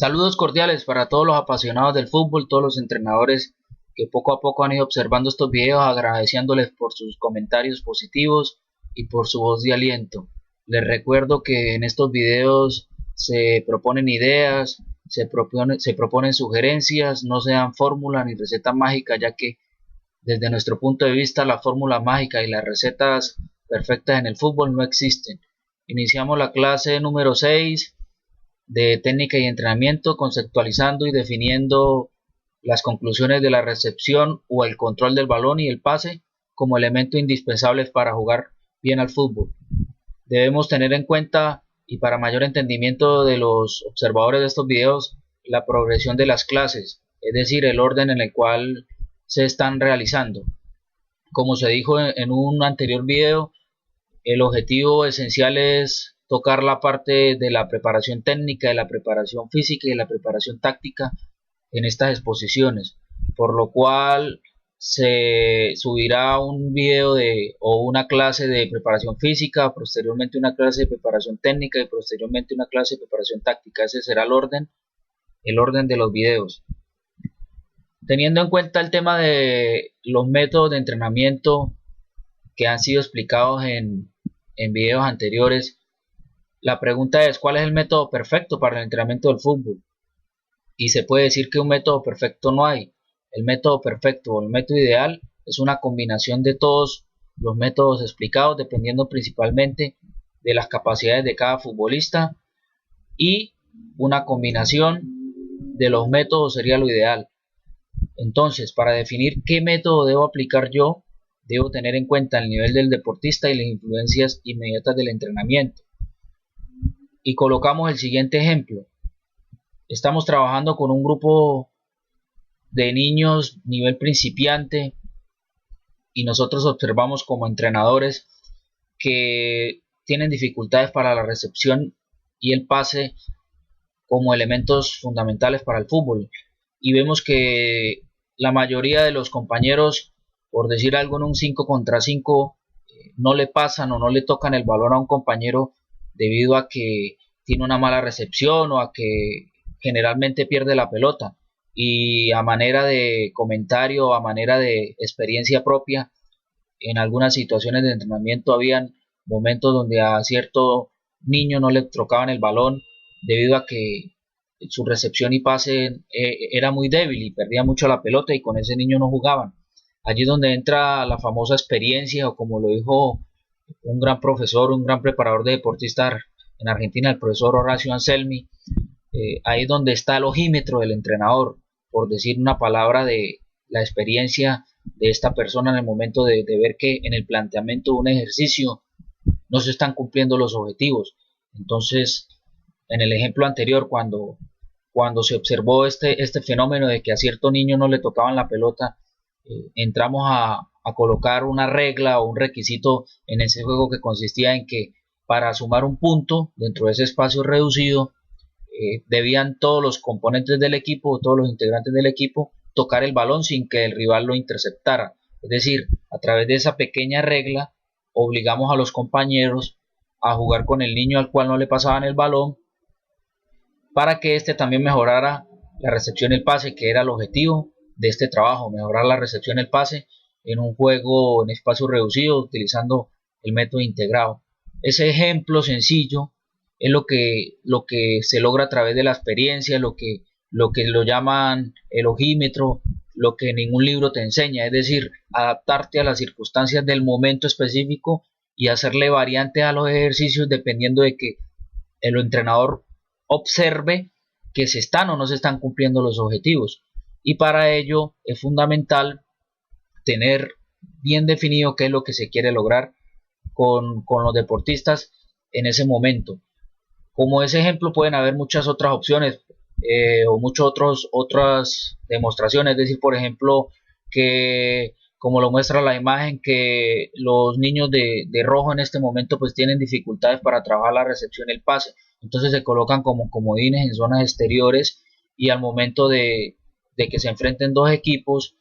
Saludos cordiales para todos los apasionados del fútbol, todos los entrenadores que poco a poco han ido observando estos videos, agradeciéndoles por sus comentarios positivos y por su voz de aliento. Les recuerdo que en estos videos se proponen ideas, se proponen sugerencias, no se dan fórmula ni receta mágica, ya que desde nuestro punto de vista la fórmula mágica y las recetas perfectas en el fútbol no existen. Iniciamos la clase número 6 de técnica y entrenamiento, conceptualizando y definiendo las conclusiones de la recepción o el control del balón y el pase como elementos indispensables para jugar bien al fútbol. Debemos tener en cuenta, y para mayor entendimiento de los observadores de estos videos, la progresión de las clases, es decir, el orden en el cual se están realizando. Como se dijo en un anterior video, el objetivo esencial es tocar la parte de la preparación técnica, de la preparación física y de la preparación táctica en estas exposiciones, por lo cual se subirá un video o una clase de preparación física, posteriormente una clase de preparación técnica y posteriormente una clase de preparación táctica. Ese será el orden de los videos. Teniendo en cuenta el tema de los métodos de entrenamiento que han sido explicados en videos anteriores, la pregunta es: ¿cuál es el método perfecto para el entrenamiento del fútbol? Y se puede decir que un método perfecto no hay. El método perfecto o el método ideal es una combinación de todos los métodos explicados, dependiendo principalmente de las capacidades de cada futbolista, y una combinación de los métodos sería lo ideal. Entonces, para definir qué método debo aplicar yo, debo tener en cuenta el nivel del deportista y las influencias inmediatas del entrenamiento. Y colocamos el siguiente ejemplo. Estamos trabajando con un grupo de niños nivel principiante y nosotros observamos como entrenadores que tienen dificultades para la recepción y el pase como elementos fundamentales para el fútbol, y vemos que la mayoría de los compañeros, por decir algo, en un 5 contra 5 no le pasan o no le tocan el balón a un compañero debido a que tiene una mala recepción o a que generalmente pierde la pelota. Y a manera de comentario, a manera de experiencia propia, en algunas situaciones de entrenamiento habían momentos donde a cierto niño no le trocaban el balón debido a que su recepción y pase era muy débil y perdía mucho la pelota, y con ese niño no jugaban. Allí es donde entra la famosa experiencia, o como lo dijo un gran profesor, un gran preparador de deportistas en Argentina, el profesor Horacio Anselmi. Ahí es donde está el ojímetro del entrenador, por decir una palabra, de la experiencia de esta persona en el momento de ver que en el planteamiento de un ejercicio no se están cumpliendo los objetivos. Entonces, en el ejemplo anterior, cuando se observó este fenómeno de que a cierto niño no le tocaban la pelota, entramos a colocar una regla o un requisito en ese juego que consistía en que para sumar un punto dentro de ese espacio reducido, debían todos los componentes del equipo, todos los integrantes del equipo, tocar el balón sin que el rival lo interceptara. Es decir, a través de esa pequeña regla obligamos a los compañeros a jugar con el niño al cual no le pasaban el balón, para que éste también mejorara la recepción y el pase, que era el objetivo de este trabajo: mejorar la recepción y el pase en un juego en espacio reducido utilizando el método integrado. Ese ejemplo sencillo es lo que se logra a través de la experiencia, lo que lo llaman el ojímetro, lo que ningún libro te enseña, es decir, adaptarte a las circunstancias del momento específico y hacerle variantes a los ejercicios dependiendo de que el entrenador observe que se están o no se están cumpliendo los objetivos. Y para ello es fundamental tener bien definido qué es lo que se quiere lograr con los deportistas en ese momento. Como ese ejemplo pueden haber muchas otras opciones, o muchas otras demostraciones, es decir, por ejemplo, que como lo muestra la imagen, que los niños de rojo en este momento pues tienen dificultades para trabajar la recepción y el pase, entonces se colocan como comodines en zonas exteriores, y al momento de que se enfrenten dos equipos,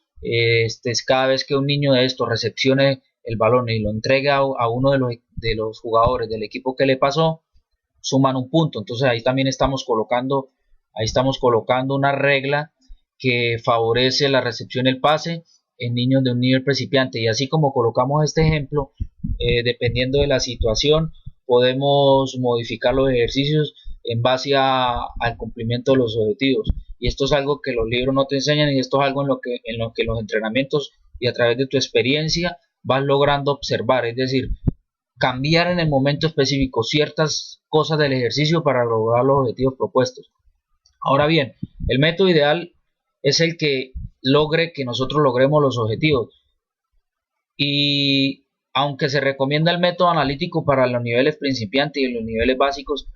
cada vez que un niño de estos recepcione el balón y lo entrega a uno de los jugadores del equipo que le pasó, suman un punto. Entonces ahí también estamos colocando Ahí estamos colocando una regla que favorece la recepción y el pase en niños de un nivel principiante, y así como colocamos este ejemplo, dependiendo de la situación podemos modificar los ejercicios en base al cumplimiento de los objetivos. Y esto es algo que los libros no te enseñan, y esto es algo en lo que los entrenamientos y a través de tu experiencia vas logrando observar, es decir, cambiar en el momento específico ciertas cosas del ejercicio para lograr los objetivos propuestos. Ahora bien, el método ideal es el que logre que nosotros logremos los objetivos, y aunque se recomienda el método analítico para los niveles principiantes y los niveles básicos,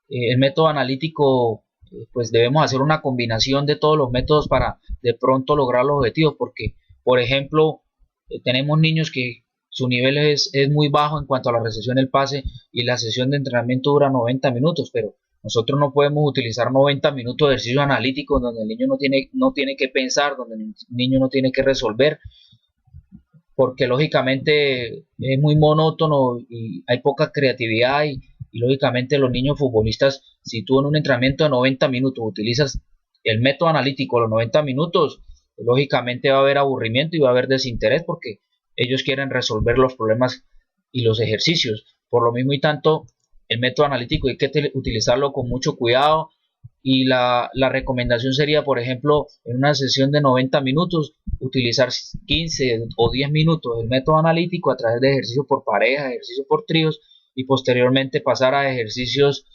el método analítico, pues debemos hacer una combinación de todos los métodos para de pronto lograr los objetivos, porque por ejemplo tenemos niños que su nivel es muy bajo en cuanto a la recepción del pase, y la sesión de entrenamiento dura 90 minutos, pero nosotros no podemos utilizar 90 minutos de ejercicio analítico donde el niño no tiene que pensar, donde el niño no tiene que resolver, porque lógicamente es muy monótono y hay poca creatividad, y lógicamente los niños futbolistas, si tú en un entrenamiento de 90 minutos utilizas el método analítico los 90 minutos, lógicamente va a haber aburrimiento y va a haber desinterés, porque ellos quieren resolver los problemas y los ejercicios. Por lo mismo y tanto, el método analítico hay que utilizarlo con mucho cuidado, y la recomendación sería, por ejemplo, en una sesión de 90 minutos, utilizar 15 o 10 minutos del método analítico a través de ejercicios por pareja, ejercicios por tríos, y posteriormente pasar a ejercicios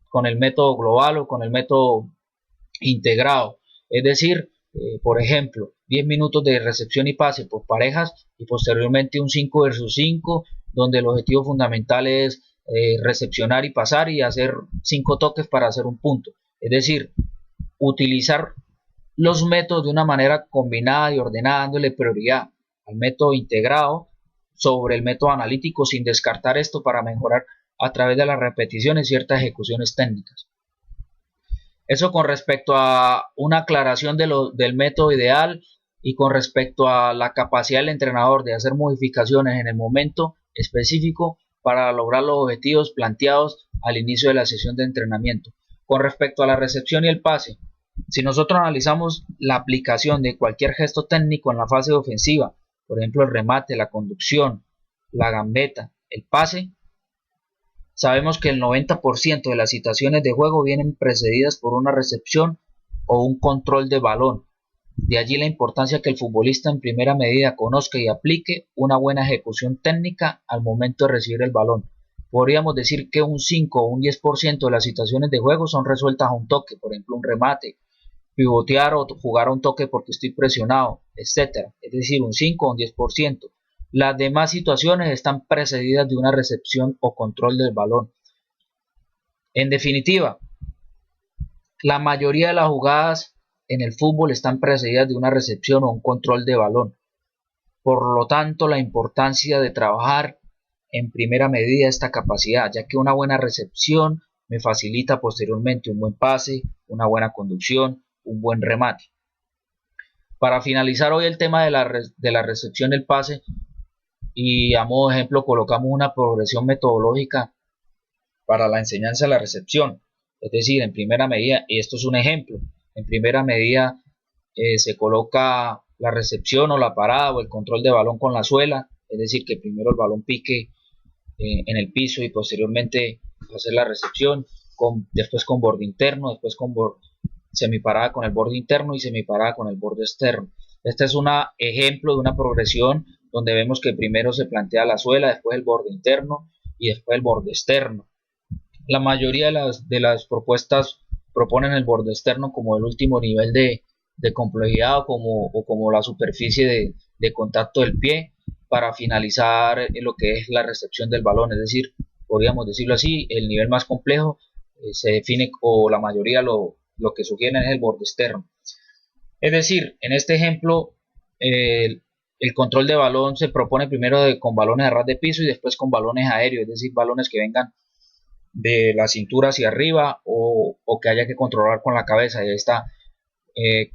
con el método global o con el método integrado. Es decir, por ejemplo, 10 minutos de recepción y pase por parejas, y posteriormente un 5 versus 5, donde el objetivo fundamental es recepcionar y pasar y hacer 5 toques para hacer un punto. Es decir, utilizar los métodos de una manera combinada y ordenada, dándole prioridad al método integrado sobre el método analítico, sin descartar esto para mejorar a través de las repeticiones ciertas ejecuciones técnicas. Eso con respecto a una aclaración del método ideal, y con respecto a la capacidad del entrenador de hacer modificaciones en el momento específico para lograr los objetivos planteados al inicio de la sesión de entrenamiento. Con respecto a la recepción y el pase, si nosotros analizamos la aplicación de cualquier gesto técnico en la fase ofensiva, por ejemplo el remate, la conducción, la gambeta, el pase, sabemos que el 90% de las situaciones de juego vienen precedidas por una recepción o un control de balón. De allí la importancia que el futbolista en primera medida conozca y aplique una buena ejecución técnica al momento de recibir el balón. Podríamos decir que un 5 o un 10% de las situaciones de juego son resueltas a un toque, por ejemplo un remate, pivotear o jugar a un toque porque estoy presionado, etc. Es decir, un 5 o un 10%. Las demás situaciones están precedidas de una recepción o control del balón. En definitiva, la mayoría de las jugadas en el fútbol están precedidas de una recepción o un control de balón. Por lo tanto, la importancia de trabajar en primera medida esta capacidad, ya que una buena recepción me facilita posteriormente un buen pase, una buena conducción, un buen remate. Para finalizar hoy el tema de la recepción del pase, y a modo de ejemplo colocamos una progresión metodológica para la enseñanza de la recepción. Es decir, en primera medida, y esto es un ejemplo, en primera medida se coloca la recepción o la parada o el control de balón con la suela, es decir, que primero el balón pique en el piso y posteriormente hacer la recepción, después con borde interno, después con semiparada con el borde interno y semiparada con el borde externo. Este es un ejemplo de una progresión donde vemos que primero se plantea la suela, después el borde interno y después el borde externo. La mayoría de las propuestas proponen el borde externo como el último nivel de complejidad, o como la superficie de contacto del pie para finalizar lo que es la recepción del balón. Es decir, podríamos decirlo así, el nivel más complejo se define, o la mayoría lo que sugieren es el borde externo. Es decir, en este ejemplo, el control de balón se propone primero con balones a ras de piso y después con balones aéreos, es decir, balones que vengan de la cintura hacia arriba, o que haya que controlar con la cabeza. Y ahí está,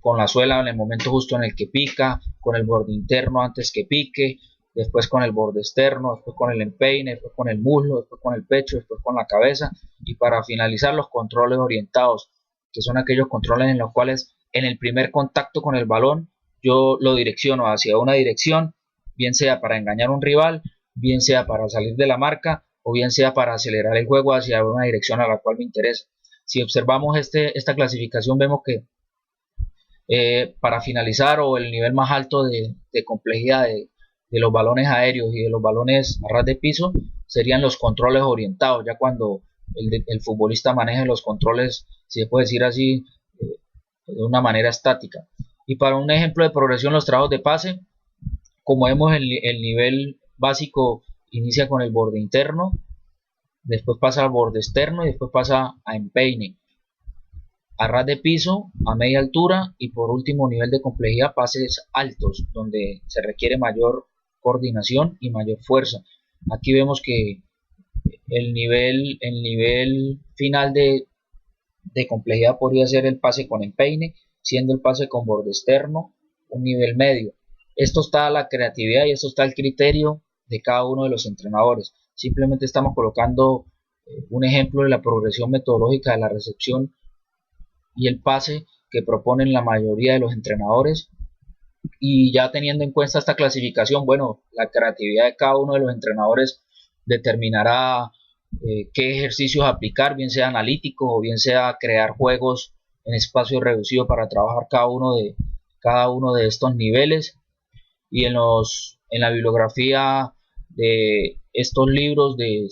con la suela en el momento justo en el que pica, con el borde interno antes que pique, después con el borde externo, después con el empeine, después con el muslo, después con el pecho, después con la cabeza, y para finalizar los controles orientados que son aquellos controles en los cuales en el primer contacto con el balón yo lo direcciono hacia una dirección, bien sea para engañar a un rival, bien sea para salir de la marca o bien sea para acelerar el juego hacia una dirección a la cual me interesa. Si observamos esta clasificación, vemos que para finalizar, o el nivel más alto de complejidad de los balones aéreos y de los balones a ras de piso serían los controles orientados, ya cuando el futbolista maneja los controles, si se puede decir así, de una manera estática. Y para un ejemplo de progresión, los trabajos de pase, como vemos, el nivel básico inicia con el borde interno, después pasa al borde externo y después pasa a empeine, a ras de piso, a media altura y por último nivel de complejidad, pases altos, donde se requiere mayor coordinación y mayor fuerza. Aquí vemos que el nivel final de complejidad podría ser el pase con empeine, siendo el pase con borde externo un nivel medio. Esto está la creatividad y esto está el criterio de cada uno de los entrenadores. Simplemente estamos colocando un ejemplo de la progresión metodológica de la recepción y el pase que proponen la mayoría de los entrenadores, y ya teniendo en cuenta esta clasificación, bueno, la creatividad de cada uno de los entrenadores determinará qué ejercicios aplicar, bien sea analíticos o bien sea crear juegos en espacio reducido para trabajar cada uno de estos niveles. Y en la bibliografía de estos libros de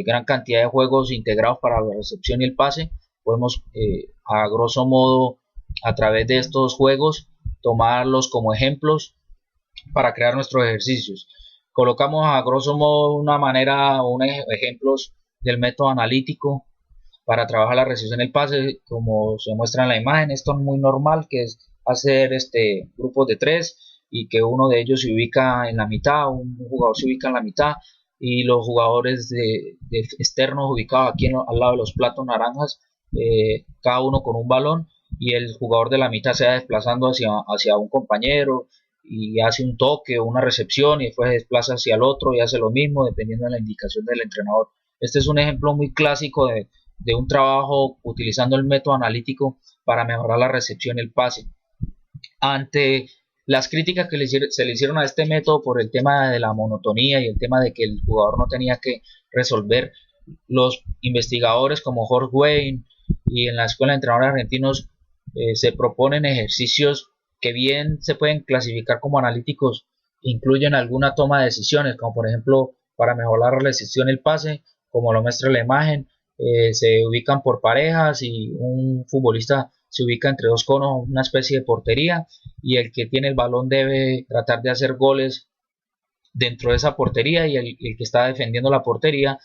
gran cantidad de juegos integrados para la recepción y el pase, podemos a grosso modo a través de estos juegos tomarlos como ejemplos para crear nuestros ejercicios. Colocamos a grosso modo una manera o unos ejemplos del método analítico para trabajar la recepción y el pase, como se muestra en la imagen. Esto es muy normal, que es hacer grupos de 3 y que uno de ellos se ubica en la mitad, un jugador se ubica en la mitad y los jugadores de externos ubicados aquí al lado de los platos naranjas, cada uno con un balón, y el jugador de la mitad se va desplazando hacia un compañero y hace un toque o una recepción y después se desplaza hacia el otro y hace lo mismo dependiendo de la indicación del entrenador. Este es un ejemplo muy clásico de un trabajo utilizando el método analítico para mejorar la recepción y el pase. Ante las críticas que se le hicieron a este método por el tema de la monotonía y el tema de que el jugador no tenía que resolver, los investigadores como Jorge Wayne y en la Escuela de Entrenadores Argentinos se proponen ejercicios que bien se pueden clasificar como analíticos, incluyen alguna toma de decisiones, como por ejemplo para mejorar la recepción y el pase, como lo muestra la imagen, se ubican por parejas y un futbolista se ubica entre dos conos, una especie de portería, y el que tiene el balón debe tratar de hacer goles dentro de esa portería, y el que está defendiendo la portería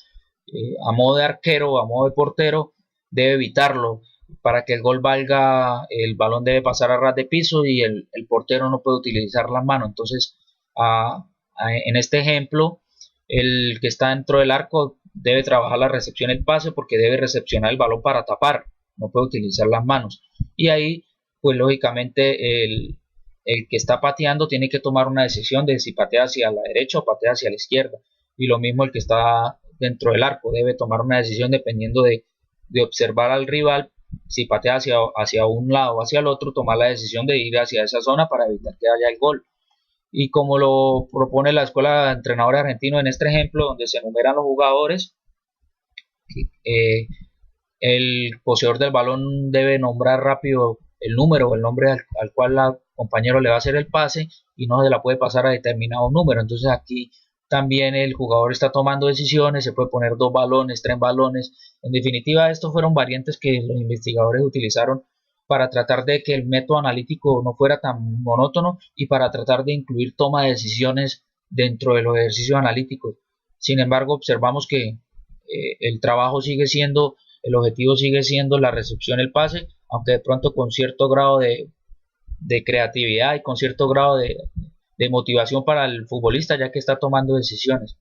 a modo de arquero o a modo de portero debe evitarlo. Para que el gol valga, el balón debe pasar a ras de piso y el portero no puede utilizar la mano. Entonces, en este ejemplo, el que está dentro del arco debe trabajar la recepción y el pase porque debe recepcionar el balón para tapar, no puede utilizar las manos. Y ahí, pues lógicamente, el que está pateando tiene que tomar una decisión de si patea hacia la derecha o patea hacia la izquierda. Y lo mismo el que está dentro del arco debe tomar una decisión dependiendo de observar al rival. Si patea hacia un lado o hacia el otro, tomar la decisión de ir hacia esa zona para evitar que haya el gol. Y como lo propone la Escuela de Entrenadores Argentinos en este ejemplo, donde se enumeran los jugadores, el poseedor del balón debe nombrar rápido el número o el nombre al cual el compañero le va a hacer el pase y no se la puede pasar a determinado número. Entonces aquí también el jugador está tomando decisiones, se puede poner 2 balones, 3 balones. En definitiva, estos fueron variantes que los investigadores utilizaron para tratar de que el método analítico no fuera tan monótono y para tratar de incluir toma de decisiones dentro de los ejercicios analíticos. Sin embargo, observamos que el trabajo sigue siendo, el objetivo sigue siendo la recepción, el pase, aunque de pronto con cierto grado de creatividad y con cierto grado de motivación para el futbolista, ya que está tomando decisiones.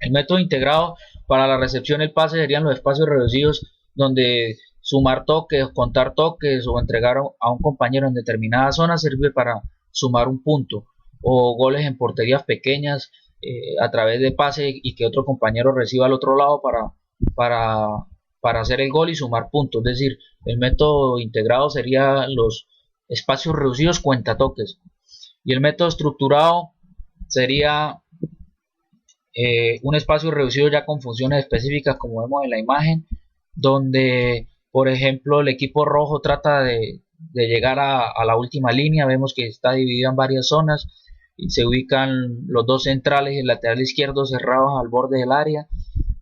El método integrado para la recepción y el pase serían los espacios reducidos, donde sumar toques, contar toques o entregar a un compañero en determinada zona sirve para sumar un punto, o goles en porterías pequeñas a través de pase y que otro compañero reciba al otro lado para para hacer el gol y sumar puntos. Es decir, el método integrado sería los espacios reducidos cuentatoques, y el método estructurado sería un espacio reducido ya con funciones específicas, como vemos en la imagen, donde por ejemplo el equipo rojo trata de llegar a la última línea. Vemos que está dividido en varias zonas y se ubican los dos centrales y el lateral izquierdo cerrados al borde del área,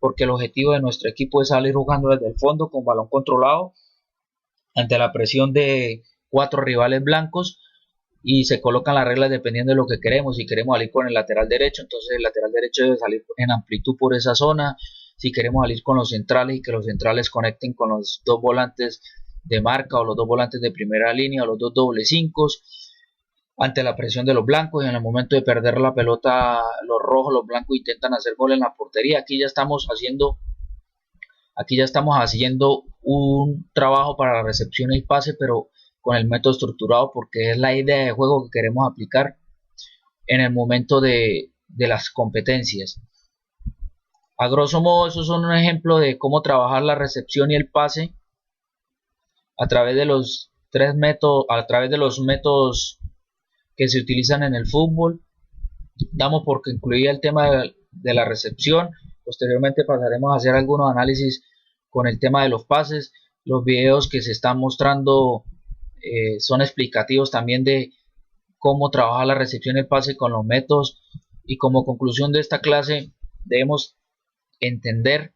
porque el objetivo de nuestro equipo es salir jugando desde el fondo con balón controlado ante la presión de 4 rivales blancos, y se colocan las reglas dependiendo de lo que queremos. Si queremos salir con el lateral derecho, entonces el lateral derecho debe salir en amplitud por esa zona. Si queremos salir con los centrales y que los centrales conecten con los dos volantes de marca o los dos volantes de primera línea o los dos doble 5 ante la presión de los blancos, y en el momento de perder la pelota los rojos, los blancos intentan hacer gol en la portería. Aquí ya estamos haciendo un trabajo para la recepción y el pase, pero con el método estructurado, porque es la idea de juego que queremos aplicar en el momento de las competencias. A grosso modo, esos son un ejemplo de cómo trabajar la recepción y el pase a través de los métodos que se utilizan en el fútbol. Damos por concluida el tema de la recepción. Posteriormente pasaremos a hacer algunos análisis con el tema de los pases. Los videos que se están mostrando son explicativos también de cómo trabajar la recepción y el pase con los métodos. Y como conclusión de esta clase, debemos entender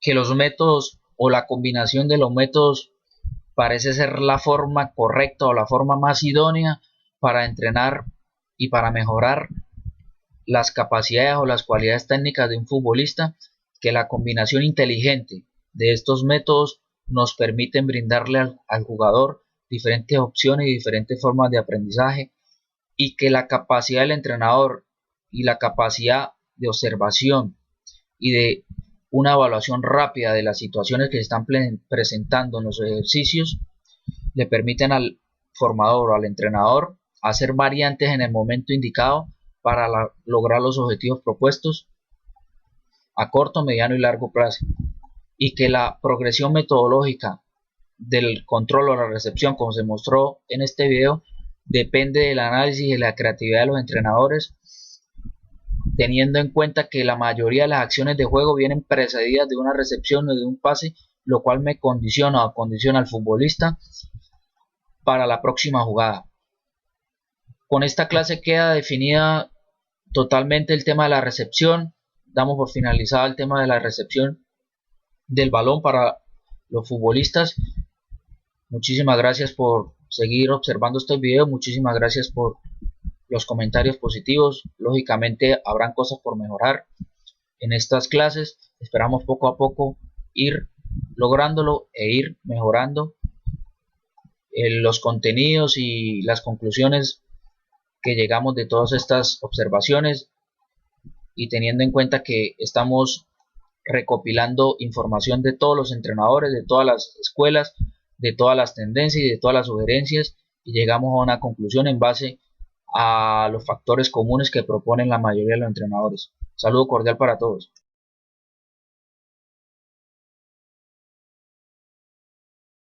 que los métodos o la combinación de los métodos parece ser la forma correcta o la forma más idónea para entrenar y para mejorar las capacidades o las cualidades técnicas de un futbolista, que la combinación inteligente de estos métodos nos permiten brindarle al jugador diferentes opciones y diferentes formas de aprendizaje, y que la capacidad del entrenador y la capacidad de observación y de una evaluación rápida de las situaciones que se están presentando en los ejercicios le permiten al formador o al entrenador hacer variantes en el momento indicado para lograr los objetivos propuestos a corto, mediano y largo plazo, y que la progresión metodológica del control o la recepción, como se mostró en este video, depende del análisis y la creatividad de los entrenadores, teniendo en cuenta que la mayoría de las acciones de juego vienen precedidas de una recepción o de un pase, lo cual me condiciona o condiciona al futbolista para la próxima jugada. Con esta clase queda definida totalmente el tema de la recepción. Damos por finalizado el tema de la recepción del balón para los futbolistas. Muchísimas gracias por seguir observando este video. Muchísimas gracias por los comentarios positivos. Lógicamente habrán cosas por mejorar en estas clases. Esperamos poco a poco ir lográndolo e ir mejorando los contenidos y las conclusiones que llegamos de todas estas observaciones, y teniendo en cuenta que estamos recopilando información de todos los entrenadores, de todas las escuelas, de todas las tendencias y de todas las sugerencias, y llegamos a una conclusión en base a los factores comunes que proponen la mayoría de los entrenadores. Saludo cordial para todos.